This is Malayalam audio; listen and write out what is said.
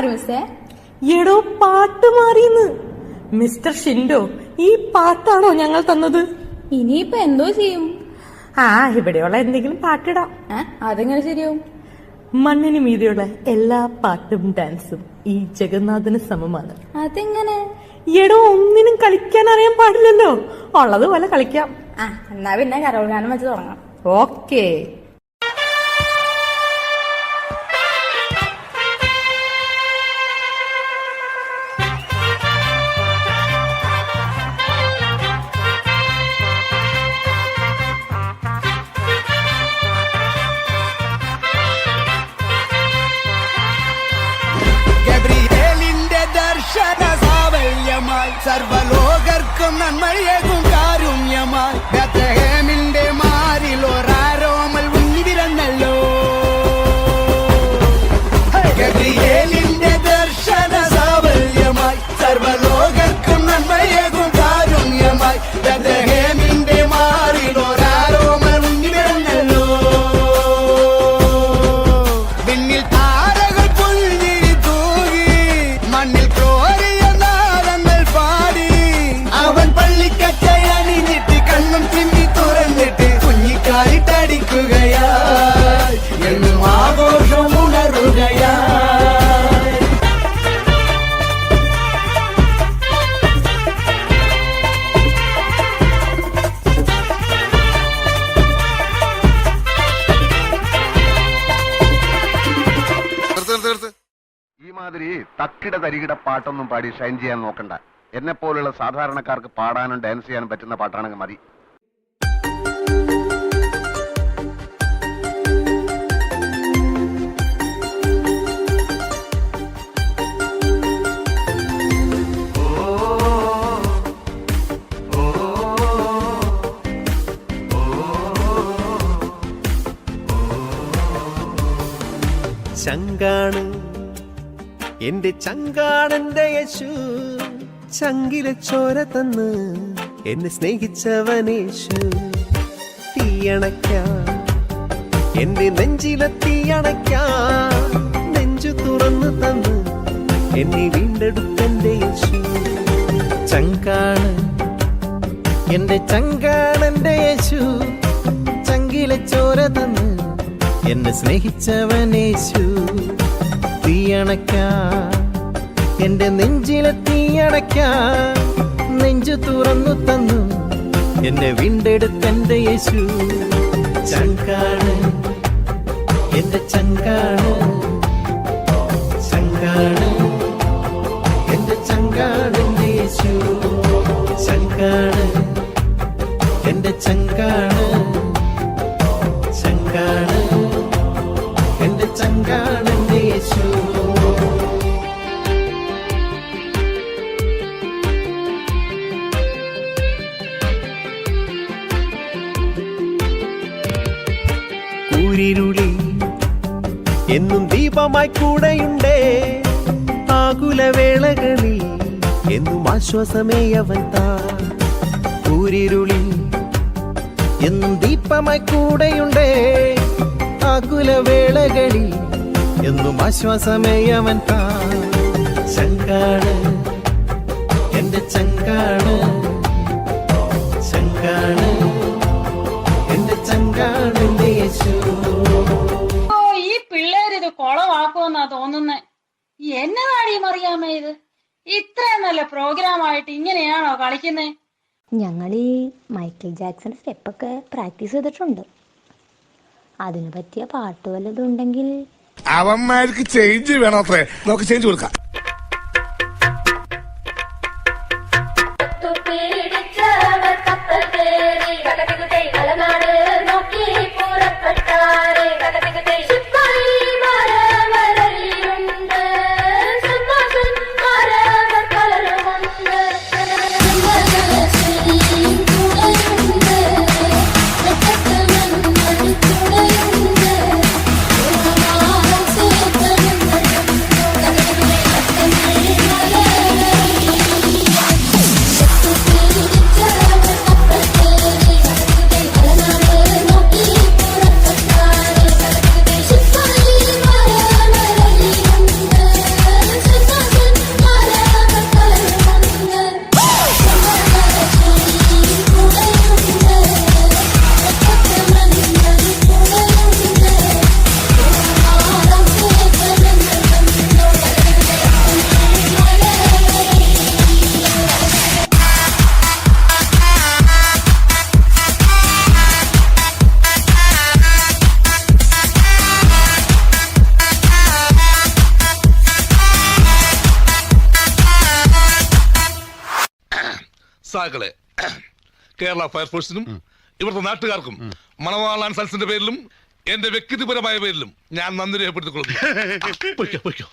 മാറി മിസ്സേ? എടോ പാട്ട് മാറിയെന്ന്. മിസ്റ്റർ ഷിൻഡോ, ഈ പാട്ടാണോ ഞങ്ങൾ തന്നത്? ഇനിയിപ്പൊ എന്തോ ചെയ്യും? ഇവിടെയുള്ള എന്തെങ്കിലും പാട്ടിടാം. അതെങ്ങനെ ശരിയാവും? മണ്ണിന് മീതിയുള്ള എല്ലാ പാട്ടും ഡാൻസും ഈ ജഗന്നാഥന് സമമാണ്. അതെങ്ങനെ? എടോ, ഒന്നിനും കളിക്കാൻ അറിയാൻ പാടില്ലല്ലോ, ഉള്ളതുപോലെ കളിക്കാം. എന്നാ പിന്നെ കരോൾ ഗാനം വെച്ച് തുടങ്ങാം. ഓക്കേ. സർവലോകർക്കും നന്മയേകും കാരുണ്യമായി ബേത്ലഹേമിന്റെ മാറിൽ ഒരാരോമൽ ഉണ്ണി പിറന്നല്ലോ. ഗബ്രിയേലിന്റെ ദർശന സാവല്യമായി സർവലോകർക്കും നന്മയേകും കാരുണ്യമായി ബേത്ലഹേമിന്റെ മാറിൽ ഒരാരോമൽ ഉണ്ണി പിറന്നല്ലോ. വിണ്ണിൽ താരകൾ പുൽഞ്ഞിരി തൂകി മണ്ണിൽ പള്ളിക്കച്ചയണിഞ്ഞിട്ട് കണ്ണും തിമ്മി തുറന്നിട്ട് കുഞ്ഞിക്കാലിട്ടടിക്കുകയായി എന്നും ആഘോഷം ഉണരുകയായി. ഈ മാതിരി തക്കിട തരികിട പാട്ടൊന്നും പാടി ഷൈൻ ചെയ്യാൻ നോക്കണ്ട. എന്നെ പോലുള്ള സാധാരണക്കാർക്ക് പാടാനും ഡാൻസ് ചെയ്യാനും പറ്റുന്ന പാട്ടാണെങ്കിൽ മതി. ചങ്കാണ് എന്റെ ചങ്കാണെന്റെ യേശു, ചങ്കിലെ ചോര തന്ന് എന്നെ സ്നേഹിച്ചവനേശു. തീയണയ്ക്കാൻ എന്റെ നെഞ്ചിലെ തീയണയ്ക്കാൻ നെഞ്ചു തുറന്നു തന്ന് എന്നെ വീണ്ടെടുത്തെന്റെ യേശു. ചങ്കാണ് എന്റെ ചങ്കാണെന്റെ യേശു, ചങ്കിലെ ചോര തന്ന് എന്നെ സ്നേഹിച്ചവനേശു. തീയണയ്ക്കാൻ എന്റെ നെഞ്ചിലെ തീയടയ്ക്കാൻ നെഞ്ചു തുറന്നു തന്നു എന്നെ വീണ്ടെടുത്തെന്റെ യേശു. ചങ്കാണ് എന്റെ ചങ്കാണ്, ചങ്കാണ് എന്റെ ചങ്കാണ് എന്റെ യേശു. ചങ്കാണ് എന്റെ ചങ്കാണ്, ചങ്കാണ് എന്റെ ചങ്കാണ് എന്റെ യേശു. ൂരിരുളി എന്നും ദീപമായി കൂടെയുണ്ടേ, ആകുലവേളകളിൽ എന്നും ആശ്വാസമേ അവൻ താ. ൂരിരുളി എന്നും ദീപമായി കൂടെയുണ്ടേ, ആകുലവേളകളിൽ എന്നും ആശ്വാസമേ അവൻ താ. ചങ്കാണ് എന്റെ ചങ്കാണ്, ചങ്കാണ് എന്റെ ചങ്കാണ് എന്റെ യേശു. ഈ പിള്ളേരിത് കൊളവാക്കുമെന്നാ തോന്നുന്നേ. എന്നതാണ് ഈ മറിയാമ്മ ഇത്? ഇത്രയും നല്ല പ്രോഗ്രാം ആയിട്ട് ഇങ്ങനെയാണോ കളിക്കുന്നേ? ഞങ്ങൾ ഈ മൈക്കിൾ ജാക്സൺ സ്റ്റെപ്പൊക്കെ പ്രാക്ടീസ് ചെയ്തിട്ടുണ്ട്. അതിനു പറ്റിയ പാട്ട് വല്ലതും ഉണ്ടെങ്കിൽ. അവന്മാർക്ക് ചേഞ്ച് വേണോ? അത്രേ നമുക്ക് ചേഞ്ച് കൊടുക്കാം. ശ്രോതാക്കളെ, കേരള ഫയർഫോഴ്സിനും ഇവിടുത്തെ നാട്ടുകാർക്കും മണവാളാൻ സൽസിന്റെ പേരിലും എന്റെ വ്യക്തിപരമായ പേരിലും ഞാൻ നന്ദി രേഖപ്പെടുത്തിക്കൊള്ളുന്നു. പൊയ്ക്കോ.